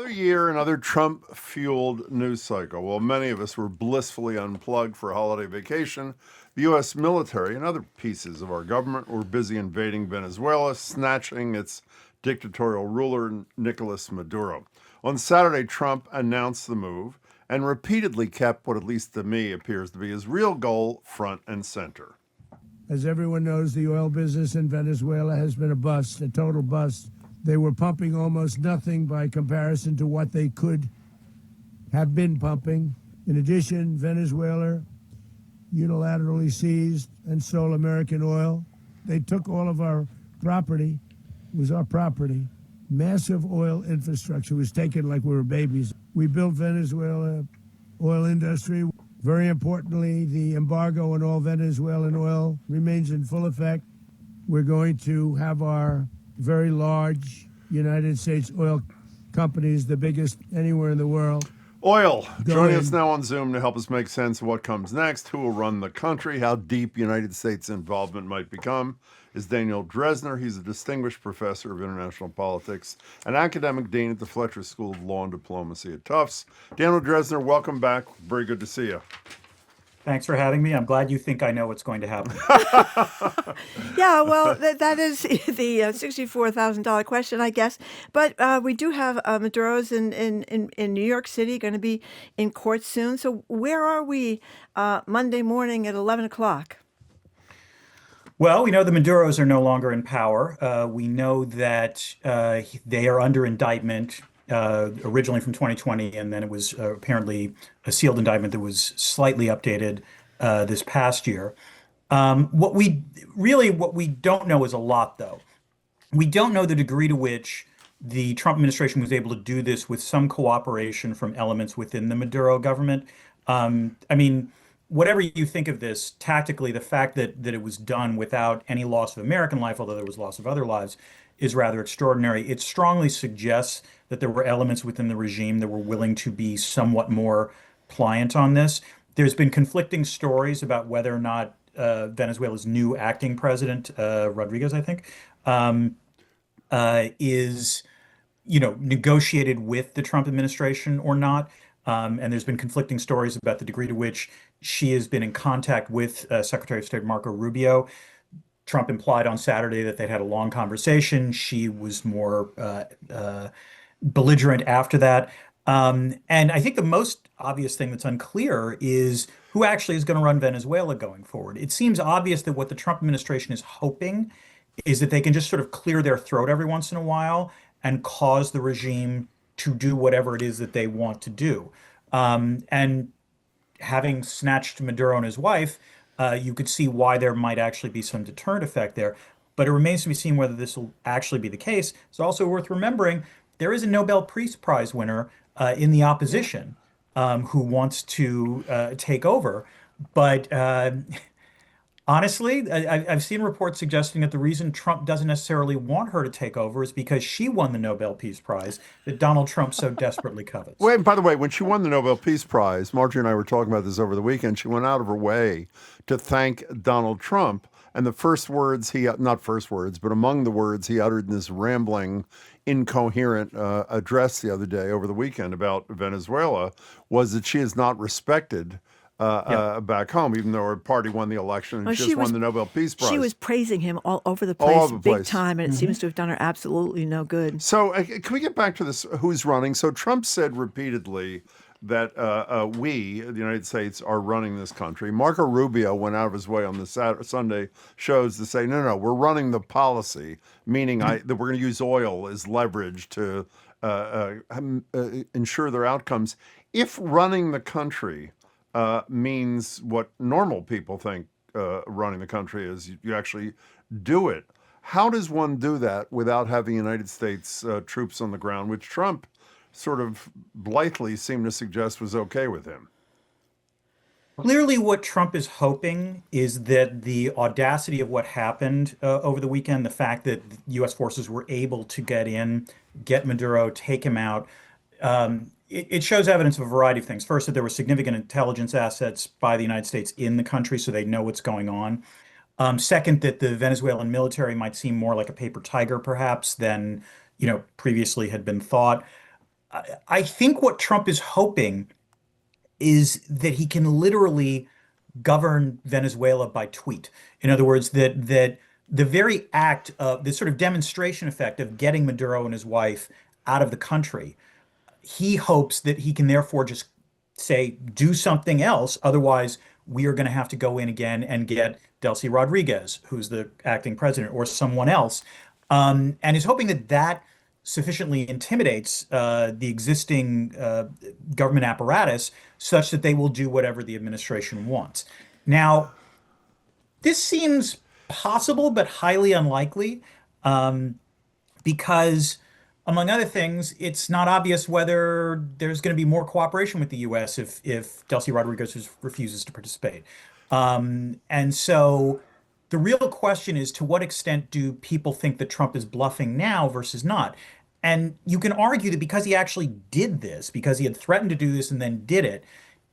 year, another Trump-fueled news cycle. While many of us were blissfully unplugged for a holiday vacation, the U.S. military and other pieces of our government were busy invading Venezuela, snatching its dictatorial ruler, Nicolás Maduro. On Saturday, Trump announced the move and repeatedly kept what, at least to me, appears to be his real goal front and center. As everyone knows, the oil business in Venezuela has been a bust, a total bust. They were pumping almost nothing by comparison to what they could have been pumping. In addition, Venezuela unilaterally seized and sold American oil. They took all of our property. It was our property. Massive oil infrastructure was taken like we were babies. We built Venezuela oil industry. Very importantly, the embargo on all Venezuelan oil remains in full effect. We're going to have our very large United States oil companies, the biggest anywhere in the world. Oil. Joining us now on Zoom to help us make sense of what comes next, who will run the country, how deep United States involvement might become, is Daniel Drezner. He's a distinguished professor of international politics and academic dean at the Fletcher School of Law and Diplomacy at Tufts. Daniel Drezner, welcome back. Very good to see you. Thanks for having me. I'm glad you think I know what's going to happen. Yeah, well, that is the $64,000 question, I guess. But we do have Maduro's in New York City, going to be in court soon. So where are we Monday morning at 11 o'clock? Well, we know the Maduros are no longer in power. We know that they are under indictment originally from 2020, and then it was apparently a sealed indictment that was slightly updated this past year. What we don't know is a lot, though. We don't know the degree to which the Trump administration was able to do this with some cooperation from elements within the Maduro government. I mean, whatever you think of this, tactically, the fact that it was done without any loss of American life, although there was loss of other lives, is rather extraordinary. It strongly suggests that there were elements within the regime that were willing to be somewhat more pliant on this. There's been conflicting stories about whether or not Venezuela's new acting president, Rodriguez, I think, is, negotiated with the Trump administration or not. And there's been conflicting stories about the degree to which she has been in contact with Secretary of State Marco Rubio. Trump implied on Saturday that they'd had a long conversation. She was more belligerent after that. And I think the most obvious thing that's unclear is who actually is going to run Venezuela going forward. It seems obvious that what the Trump administration is hoping is that they can just sort of clear their throat every once in a while and cause the regime to do whatever it is that they want to do. And having snatched Maduro and his wife, you could see why there might actually be some deterrent effect there. But it remains to be seen whether this will actually be the case. It's also worth remembering there is a Nobel Peace Prize winner in the opposition who wants to take over. But honestly, I've seen reports suggesting that the reason Trump doesn't necessarily want her to take over is because she won the Nobel Peace Prize that Donald Trump so desperately covets. Wait, by the way, when she won the Nobel Peace Prize, Marjorie and I were talking about this over the weekend, she went out of her way to thank Donald Trump. And the first words not first words, but among the words he uttered in this rambling, incoherent address the other day over the weekend about Venezuela was that she is not respected back home, even though her party won the election and she won the Nobel Peace Prize. She was praising him all over the place, big time, and it seems to have done her absolutely no good. So can we get back to this, who's running? So Trump said repeatedly that we, the United States, are running this country. Marco Rubio went out of his way on the Sunday shows to say, no, we're running the policy, meaning that we're going to use oil as leverage to ensure their outcomes. If running the country means what normal people think running the country is, you actually do it. How does one do that without having United States troops on the ground, which Trump sort of blithely seemed to suggest was okay with him? Clearly, what Trump is hoping is that the audacity of what happened over the weekend, the fact that U.S. forces were able to get in, get Maduro, take him out, it shows evidence of a variety of things. First, that there were significant intelligence assets by the United States in the country, so they know what's going on. Second, that the Venezuelan military might seem more like a paper tiger, perhaps, than previously had been thought. I think what Trump is hoping is that he can literally govern Venezuela by tweet. In other words, that the very act of this sort of demonstration effect of getting Maduro and his wife out of the country, he hopes that he can therefore just say, do something else. Otherwise, we are going to have to go in again and get Delcy Rodriguez, who's the acting president, or someone else. And he's hoping that that sufficiently intimidates the existing government apparatus such that they will do whatever the administration wants. Now, this seems possible, but highly unlikely, because, among other things, it's not obvious whether there's going to be more cooperation with the U.S. if Delcy Rodriguez refuses to participate. And so the real question is, to what extent do people think that Trump is bluffing now versus not? And you can argue that because he actually did this, because he had threatened to do this and then did it,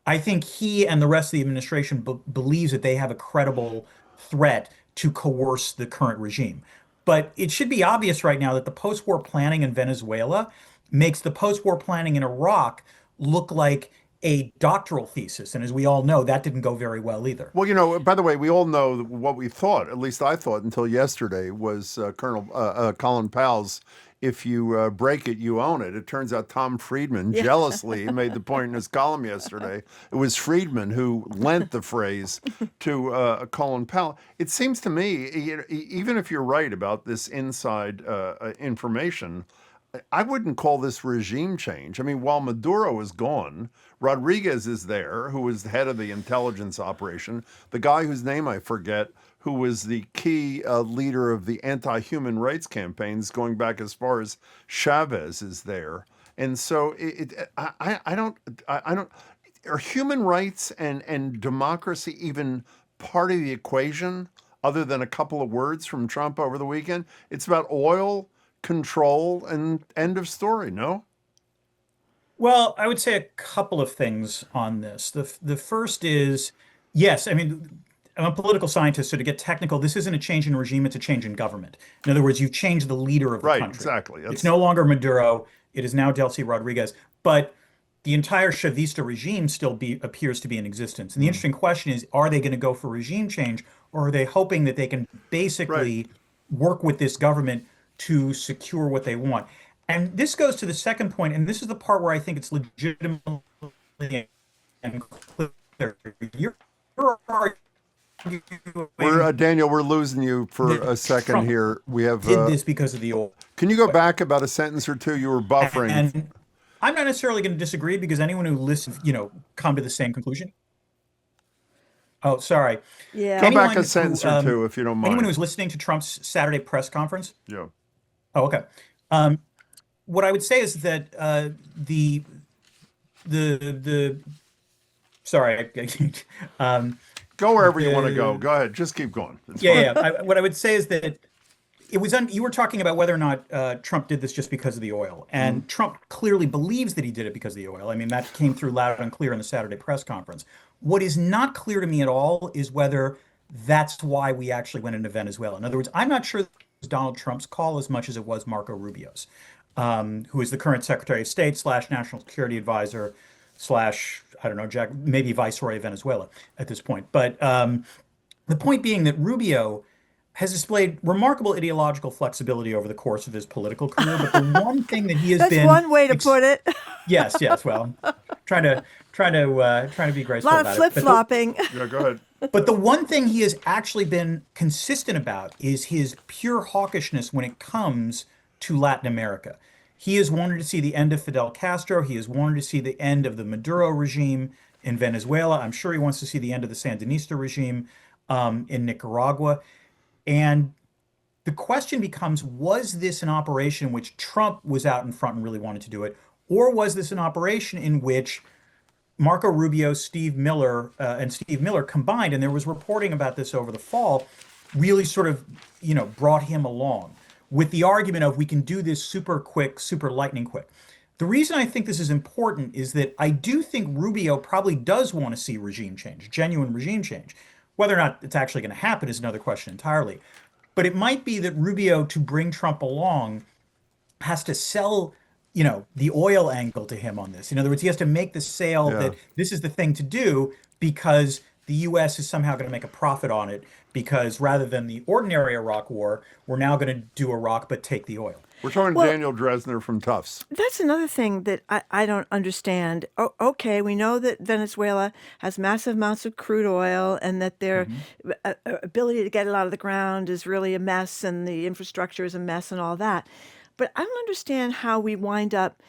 I think he and the rest of the administration believes that they have a credible threat to coerce the current regime. But it should be obvious right now that the post-war planning in Venezuela makes the post-war planning in Iraq look like a doctoral thesis. And as we all know, that didn't go very well either. Well, by the way, we all know what we thought, at least I thought until yesterday, was Colin Powell's "If you break it, you own it." It turns out Tom Friedman jealously made the point in his column yesterday. It was Friedman who lent the phrase to Colin Powell. It seems to me, even if you're right about this inside information, I wouldn't call this regime change. I mean, while Maduro is gone, Rodriguez is there, who was the head of the intelligence operation. The guy whose name I forget, who was the key leader of the anti-human rights campaigns going back as far as Chavez, is there. And so I don't. Are human rights and democracy even part of the equation, other than a couple of words from Trump over the weekend? It's about oil, control, and end of story, no? Well, I would say a couple of things on this. The first is, yes, I mean, I'm a political scientist, so to get technical, this isn't a change in regime, it's a change in government. In other words, you've changed the leader of the Right, country. exactly. It's no longer Maduro, it is now Delcy Rodriguez. But the entire Chavista regime still appears to be in existence. And the interesting question is, are they going to go for regime change, or are they hoping that they can basically work with this government to secure what they want? And this goes to the second point, and this is the part where I think it's legitimately and clear. You're Daniel, we're losing you for a second Trump here. We have did this because of the oil. Can you go back about a sentence or two? You were buffering. And I'm not necessarily going to disagree, because anyone who listens, come to the same conclusion. Oh, sorry. Yeah. Go Anyone back a sentence or two, if you don't mind. Anyone who's listening to Trump's Saturday press conference? Yeah. Oh, okay. What I would say is that the sorry, Go wherever you want to go. Go ahead. Just keep going. It's yeah, fine. yeah. What I would say is that it was you were talking about whether or not Trump did this just because of the oil, and Trump clearly believes that he did it because of the oil. I mean, that came through loud and clear in the Saturday press conference. What is not clear to me at all is whether that's why we actually went into Venezuela. In other words, I'm not sure it was Donald Trump's call as much as it was Marco Rubio's, who is the current Secretary of State / National Security Advisor / I don't know, Jack, maybe Viceroy of Venezuela at this point. But the point being that Rubio has displayed remarkable ideological flexibility over the course of his political career. But the one thing that he has That's been one way to put it. Yes. Well, trying to be graceful A lot of about it. flip-flopping. Yeah, go ahead. But the one thing he has actually been consistent about is his pure hawkishness when it comes to Latin America. He has wanted to see the end of Fidel Castro. He has wanted to see the end of the Maduro regime in Venezuela. I'm sure he wants to see the end of the Sandinista regime in Nicaragua. And the question becomes, was this an operation in which Trump was out in front and really wanted to do it? Or was this an operation in which Marco Rubio, Steve Miller combined, and there was reporting about this over the fall, really sort of, brought him along with the argument of, we can do this super quick, super lightning quick. The reason I think this is important is that I do think Rubio probably does want to see regime change, genuine regime change. Whether or not it's actually going to happen is another question entirely. But it might be that Rubio, to bring Trump along, has to sell the oil angle to him on this. In other words, he has to make the sale Yeah. that this is the thing to do because the U.S. is somehow going to make a profit on it because rather than the ordinary Iraq war, we're now going to do Iraq but take the oil. We're talking Well, Daniel Drezner from Tufts. that's another thing that I don't understand. Okay, we know that Venezuela has massive amounts of crude oil and that their ability to get it out of the ground is really a mess and the infrastructure is a mess and all that. But I don't understand how we wind up,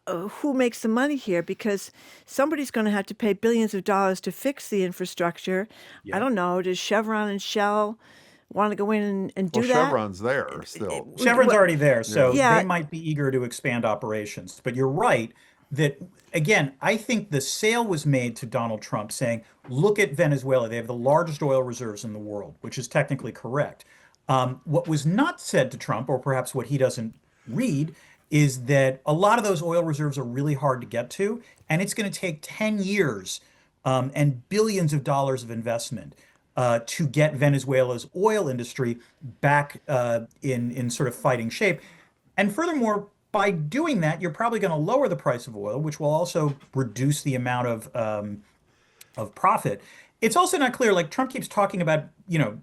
who makes the money here because somebody's going to have to pay billions of dollars to fix the infrastructure. I Yeah. don't know. Does Chevron and Shell want to go in and do Well, that? Chevron's there still. Chevron's Well, already there, so yeah. they might be eager to expand operations. But you're right that, again, I think the sale was made to Donald Trump saying, look at Venezuela. They have the largest oil reserves in the world, which is technically correct. What was not said to Trump, or perhaps what he doesn't read, is that a lot of those oil reserves are really hard to get to, and it's going to take 10 years and billions of dollars of investment to get Venezuela's oil industry back in sort of fighting shape. And furthermore, by doing that, you're probably going to lower the price of oil, which will also reduce the amount of profit. It's also not clear, like Trump keeps talking about,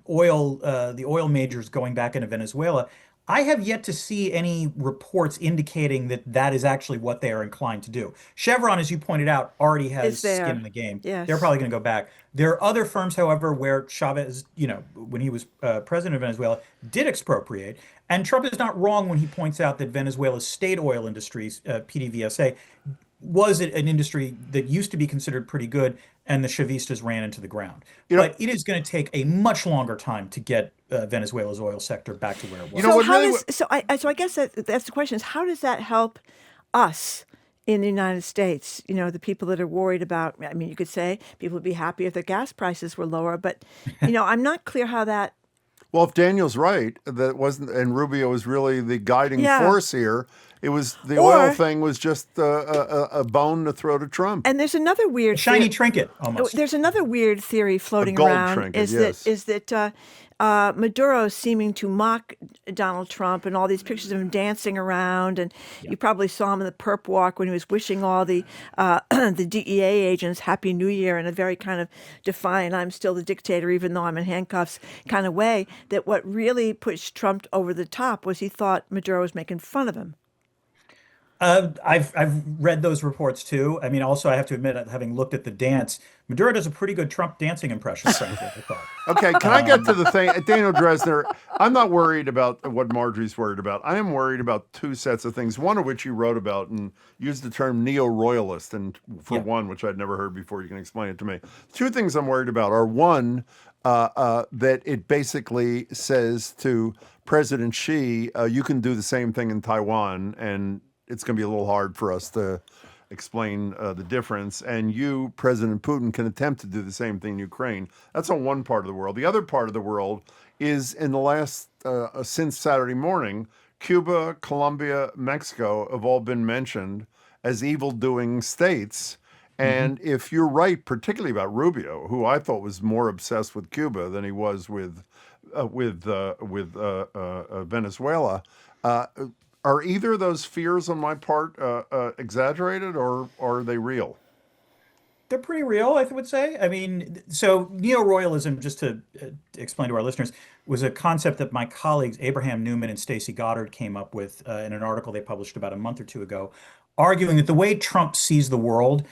oil, the oil majors going back into Venezuela. I have yet to see any reports indicating that that is actually what they are inclined to do. Chevron, as you pointed out, already has Is there. skin in the game. They're Yes. probably going to go back. There are other firms, however, where Chavez, when he was president of Venezuela, did expropriate. And Trump is not wrong when he points out that Venezuela's state oil industries, PDVSA, was an industry that used to be considered pretty good, and the Chavistas ran into the ground. But it is going to take a much longer time to get Venezuela's oil sector back to where it was. You know So what how really does so I guess that's the question is how does that help us in the United States? The people that are worried about. I mean, you could say people would be happy if their gas prices were lower, but I'm not clear how that. Well, if Daniel's right, that wasn't, and Rubio was really the guiding Yeah. force here. It was the Or- oil thing was just a bone to throw to Trump. And there's another weird Shiny theory. trinket, almost. There's another weird theory floating gold around trinket, is yes. that Maduro seeming to mock Donald Trump and all these pictures of him dancing around, and you probably saw him in the perp walk when he was wishing all the the DEA agents Happy New Year in a very kind of defiant, I'm still the dictator even though I'm in handcuffs kind of way. That what really pushed Trump over the top was he thought Maduro was making fun of him. I've read those reports too. I mean, also I have to admit, having looked at the dance, Maduro does a pretty good Trump dancing impression, frankly, I thought. Okay, can I get to the thing? Daniel Drezner, I'm not worried about what Marjorie's worried about. I am worried about two sets of things, one of which you wrote about and used the term neo-royalist, and for one, which I'd never heard before, you can explain it to me. Two things I'm worried about are, one, that it basically says to President Xi, you can do the same thing in Taiwan, and it's going to be a little hard for us to explain the difference. And you, President Putin, can attempt to do the same thing in Ukraine. That's on one part of the world. The other part of the world is in the last, since Saturday morning, Cuba, Colombia, Mexico have all been mentioned as evil-doing states. And if you're right, particularly about Rubio, who I thought was more obsessed with Cuba than he was with Venezuela, are either of those fears on my part exaggerated, or are they real? They're pretty real, I would say. I mean, so neo-royalism, just to explain to our listeners, was a concept that my colleagues Abraham Newman and Stacey Goddard came up with in an article they published about a month or two ago, arguing that the way Trump sees the world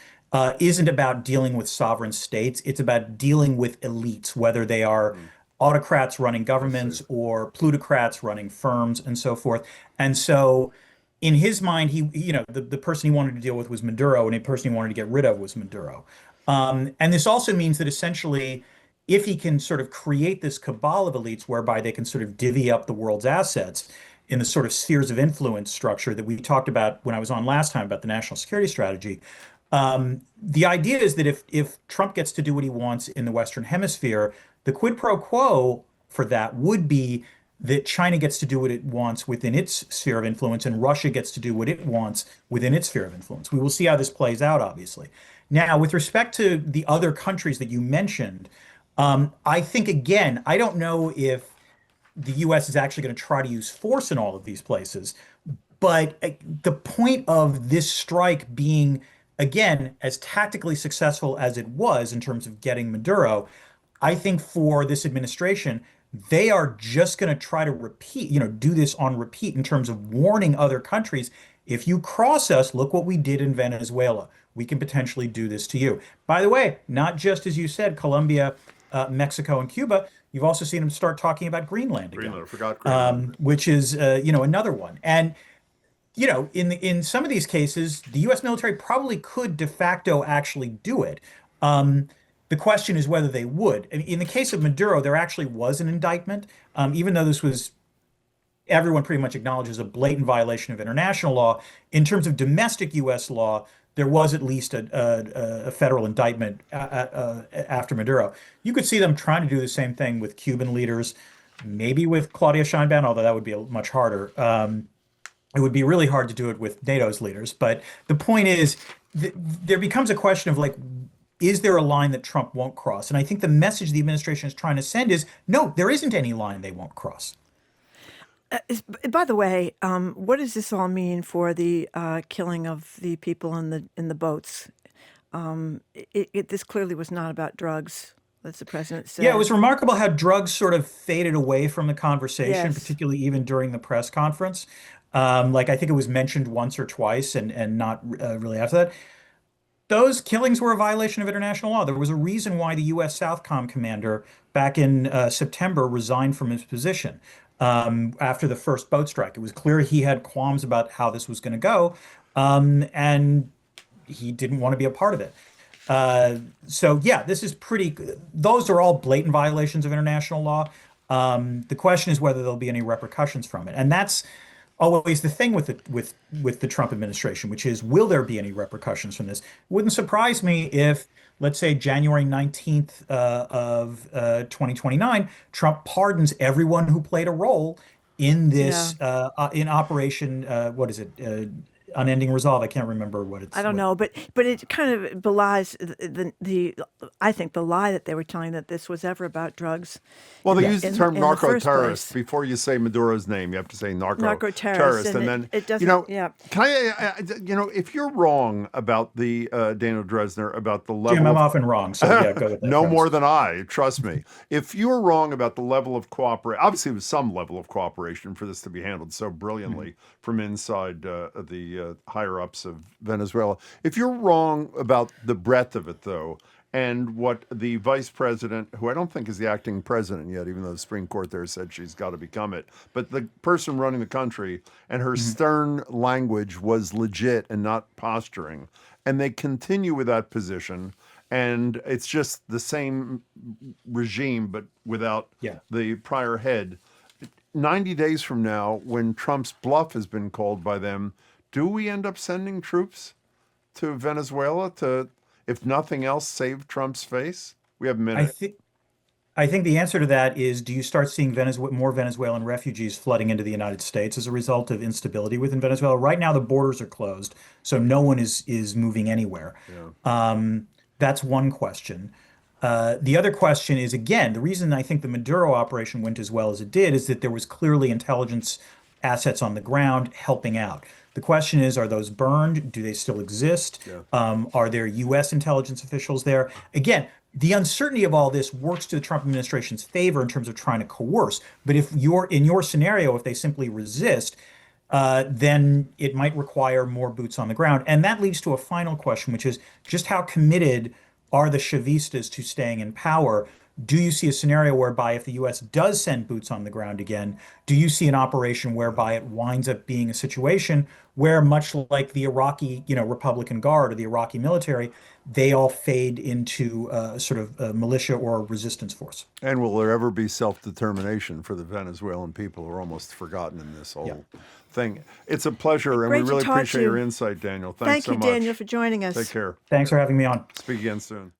isn't about dealing with sovereign states. It's about dealing with elites, whether they are autocrats running governments or plutocrats running firms and so forth. And so in his mind, the person he wanted to deal with was Maduro, and the person he wanted to get rid of was Maduro. And this also means that essentially, if he can sort of create this cabal of elites whereby they can sort of divvy up the world's assets in the sort of spheres of influence structure that we talked about when I was on last time about the national security strategy, the idea is that if Trump gets to do what he wants in the Western Hemisphere, the quid pro quo for that would be that China gets to do what it wants within its sphere of influence, and Russia gets to do what it wants within its sphere of influence. We will see how this plays out, obviously. Now, with respect to the other countries that you mentioned, I think, again, I don't know if the U.S. is actually going to try to use force in all of these places, But the point of this strike being, again, as tactically successful as it was in terms of getting Maduro, I think for this administration, they are just going to try to repeat, do this on repeat in terms of warning other countries. If you cross us, look what we did in Venezuela. We can potentially do this to you. By the way, not just as you said, Colombia, Mexico, and Cuba. You've also seen them start talking about Greenland again, Greenland, I forgot Greenland. which is another one. And in some of these cases, the U.S. military probably could de facto actually do it. The question is whether they would. In the case of Maduro, there actually was an indictment, even though this was everyone pretty much acknowledges a blatant violation of international law. In terms of domestic U.S. law, there was at least a federal indictment after Maduro. You could see them trying to do the same thing with Cuban leaders, maybe with Claudia Sheinbaum, although that would be much harder. It would be really hard to do it with NATO's leaders. But the point is, there becomes a question of like, is there a line that Trump won't cross? And I think the message the administration is trying to send is, no, there isn't any line they won't cross. By the way, what does this all mean for the killing of the people in the boats? This clearly was not about drugs, as the president said. Yeah, it was remarkable how drugs sort of faded away from the conversation, Yes. particularly even during the press conference. Like I think it was mentioned once or twice, and not really after that. Those killings were a violation of international law. There was a reason why the U.S. Southcom commander back in September resigned from his position after the first boat strike. It was clear he had qualms about how this was going to go, and he didn't want to be a part of it. So yeah, this is those are all blatant violations of international law. The question is whether there'll be any repercussions from it. And that's always the thing with the Trump administration, which is, will there be any repercussions from this? It wouldn't surprise me if, let's say, January 19th of 2029, Trump pardons everyone who played a role in this, in Operation, what is it? Unending Resolve. I can't remember what it's. I don't know, but it kind of belies the I think the lie that they were telling that this was ever about drugs. Well, they use the term in the first narco-terrorist. place. Before you say Maduro's name, you have to say Narco-terrorist, and and then, it doesn't- yeah. can if you're wrong about the, Daniel Drezner, about the level Jim, I'm of often wrong, so yeah, go with that. no premise. more than I, trust me. If you're wrong about the level of cooperation, obviously there was some level of cooperation for this to be handled so brilliantly from inside the higher-ups of Venezuela. If you're wrong about the breadth of it, though, and what the vice president, who I don't think is the acting president yet, even though the Supreme Court there said she's got to become it, but the person running the country and her stern language was legit and not posturing, and they continue with that position. And it's just the same regime, but without the prior head. 90 days from now, when Trump's bluff has been called by them, do we end up sending troops to Venezuela to, if nothing else, save Trump's face? We have a minute. I think the answer to that is, do you start seeing more Venezuelan refugees flooding into the United States as a result of instability within Venezuela? Right now, the borders are closed, so no one is moving anywhere. That's one question. The other question is, again, the reason I think the Maduro operation went as well as it did is that there was clearly intelligence assets on the ground helping out. The question is, are those burned? Do they still exist? Are there U.S. intelligence officials there? Again, the uncertainty of all this works to the Trump administration's favor in terms of trying to coerce. But if in your scenario, if they simply resist, then it might require more boots on the ground. And that leads to a final question, which is just how committed are the Chavistas to staying in power? Do you see a scenario whereby if the U.S. does send boots on the ground again, do you see an operation whereby it winds up being a situation where, much like the Iraqi, Republican Guard or the Iraqi military, they all fade into sort of a militia or resistance force? And will there ever be self-determination for the Venezuelan people who are almost forgotten in this whole thing? It's a pleasure, and Great we to really talk to appreciate you. your insight, Daniel. Thanks Thank so you, much. Daniel, for joining us. Take care. Thanks for having me on. Speak again soon.